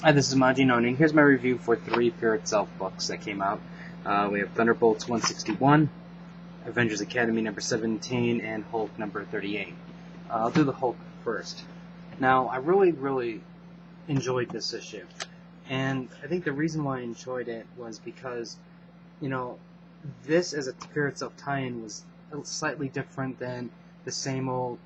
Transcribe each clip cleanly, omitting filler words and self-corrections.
Hi, this is Majinoni, and here's my review for 3 Fear Itself books that came out. We have Thunderbolts 161, Avengers Academy number 17, and Hulk number 38. I'll do the Hulk first. Now, I really enjoyed this issue, and I think the reason why I enjoyed it was because, you know, this as a Fear Itself tie-in was slightly different than the same old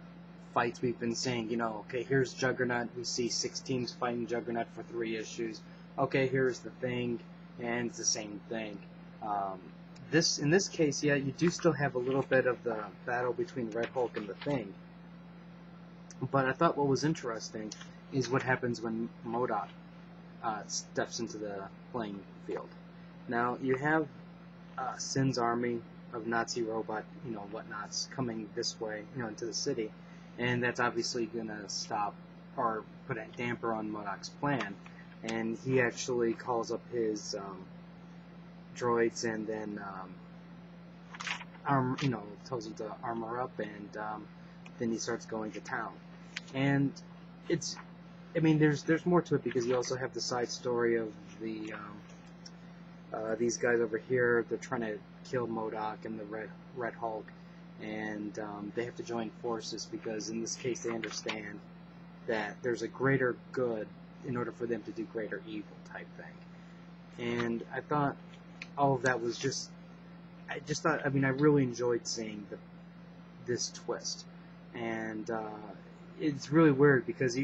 fights we've been seeing. Okay, here's Juggernaut. We see 6 teams fighting Juggernaut for 3 issues. Okay, here's the Thing, and it's the same thing. In this case, yeah, you do still have a little bit of the battle between Red Hulk and the Thing. But I thought what was interesting is what happens when MODOK steps into the playing field. Now, you have Sin's army of Nazi robot, whatnots coming this way, into the city. And that's obviously going to stop or put a damper on MODOK's plan. And he actually calls up his droids and then tells them to armor up, and then he starts going to town. And there's more to it because you also have the side story of the these guys over here. They're trying to kill MODOK and the Red Hulk. And they have to join forces because in this case they understand that there's a greater good in order for them to do greater evil type thing. And I thought all of that was I really enjoyed seeing this twist. And it's really weird because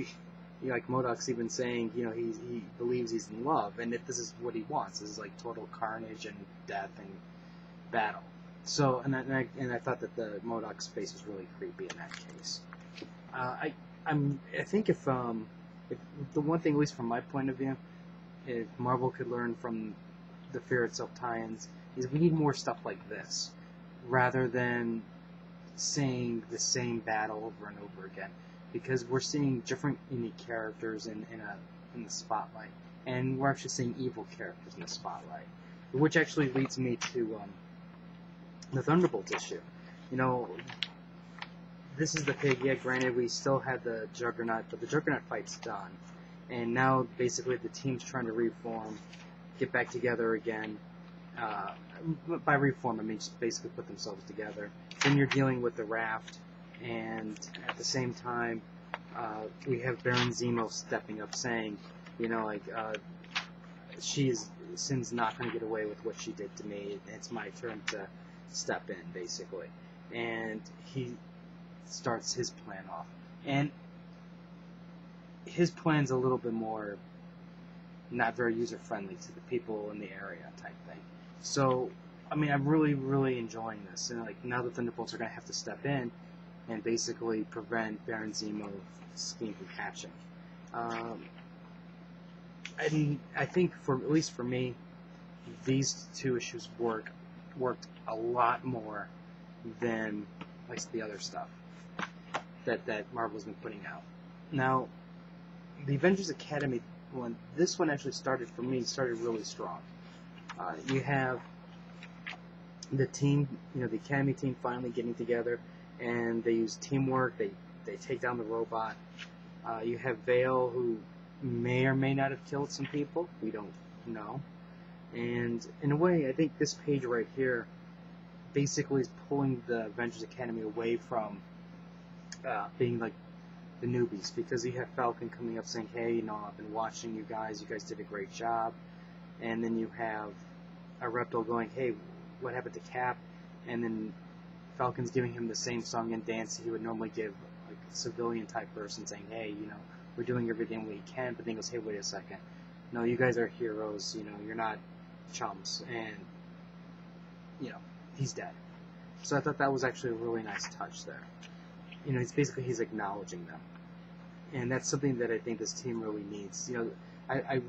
like MODOK's even saying, he believes he's in love, and if this is what he wants, this is like total carnage and death and battle. So, and I thought that the MODOK's face was really creepy in that case. I think if the one thing, at least from my point of view, if Marvel could learn from the Fear Itself tie-ins, is we need more stuff like this, rather than saying the same battle over and over again, because we're seeing different unique characters in the spotlight, and we're actually seeing evil characters in the spotlight, which actually leads me to the Thunderbolts issue. This is the pig. Yeah, granted, we still had the Juggernaut, but the Juggernaut fight's done. And now, basically, the team's trying to reform, get back together again. By reform, I mean just basically put themselves together. Then you're dealing with the Raft, and at the same time, we have Baron Zemo stepping up saying, Sin's not going to get away with what she did to me. It's my turn to step in, basically. And he starts his plan off. And his plan's a little bit more not very user-friendly to the people in the area type thing. So, I'm really enjoying this. And now the Thunderbolts are going to have to step in and basically prevent Baron Zemo's scheme from hatching. I think, at least for me, these 2 issues worked a lot more than the other stuff that Marvel's been putting out. Now, the Avengers Academy one, this one actually started really strong. You have the team, the Academy team finally getting together, and they use teamwork. They take down the robot. You have Vale, who may or may not have killed some people. We don't know. And in a way, I think this page right here basically is pulling the Avengers Academy away from being like the newbies, because you have Falcon coming up saying, hey, I've been watching you guys did a great job. And then you have a Reptile going, hey, what happened to Cap? And then Falcon's giving him the same song and dance he would normally give like a civilian type person, saying, hey, we're doing everything we can. But then he goes, hey, wait a second, no, you guys are heroes, you're not chumps. And he's dead. So I thought that was actually a really nice touch there. He's acknowledging them, and that's something that I think this team really needs. I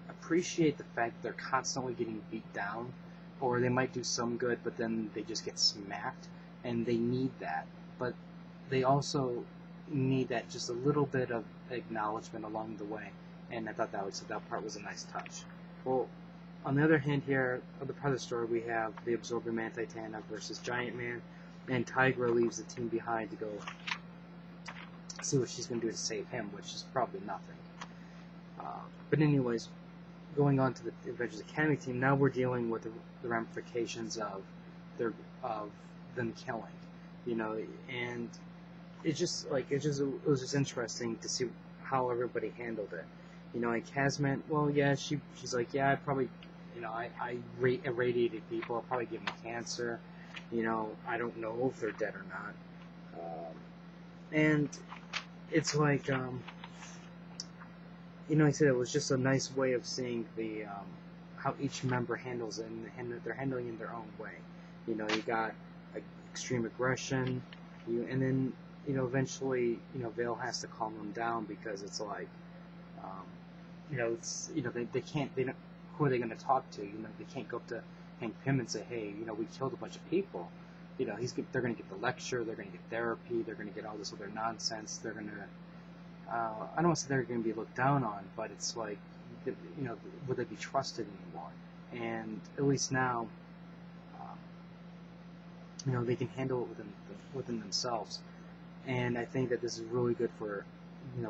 appreciate the fact that they're constantly getting beat down, or they might do some good, but then they just get smacked, and they need that. But they also need that just a little bit of acknowledgement along the way, and I thought that part was a nice touch. Well, on the other hand here, of the part of the story, we have the Absorber Man Titania versus Giant Man, and Tigra leaves the team behind to go see what she's going to do to save him, which is probably nothing. But anyways, going on to the Avengers Academy team, now we're dealing with the ramifications of them killing, and it was just interesting to see how everybody handled it. And Casman, well, yeah, she's like, yeah, I probably, I irradiated people, I'll probably give them cancer, I don't know if they're dead or not, and it's like, I said it was just a nice way of seeing the how each member handles it, and they're handling it in their own way. You got extreme aggression, and then eventually Vale has to calm them down because it's like they can't, who are they going to talk to? They can't go up to Hank Pym and say, hey, we killed a bunch of people. They're going to get the lecture, they're going to get therapy, they're going to get all this other nonsense. They're going to I don't want to say they're going to be looked down on, but it's like, would they be trusted anymore? And at least now, they can handle it within themselves. And I think that this is really good for,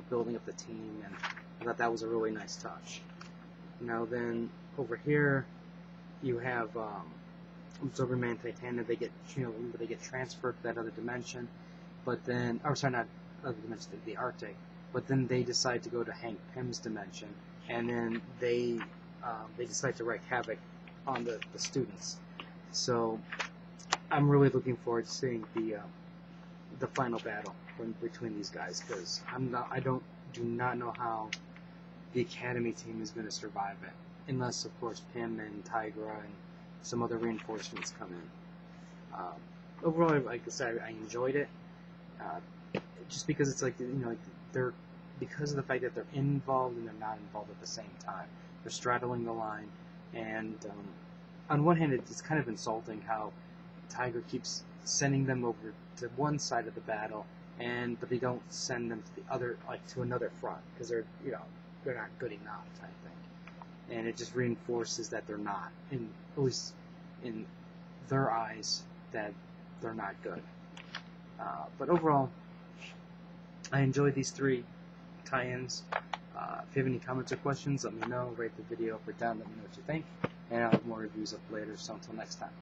building up the team, and I thought that was a really nice touch. Now then, over here, you have Absorber Man and Titania. They get, they get transferred to that other dimension, but then, or sorry, not other dimension, the Arctic. But then they decide to go to Hank Pym's dimension, and then they decide to wreak havoc on the students. So I'm really looking forward to seeing the final battle between these guys, because do not know how the Academy team is going to survive it, unless of course Pym and Tigra and some other reinforcements come in. Overall, like I said, I enjoyed it, just because it's like they're, because of the fact that they're involved and they're not involved at the same time. They're straddling the line, and on one hand, it's kind of insulting how Tiger keeps sending them over to one side of the battle, but they don't send them to the other, like to another front, because they're not good enough, type thing. And it just reinforces that they're not, at least in their eyes, that they're not good. But overall, I enjoyed these 3 tie-ins. If you have any comments or questions, let me know. Rate the video up or down. Let me know what you think. And I'll have more reviews up later. So until next time.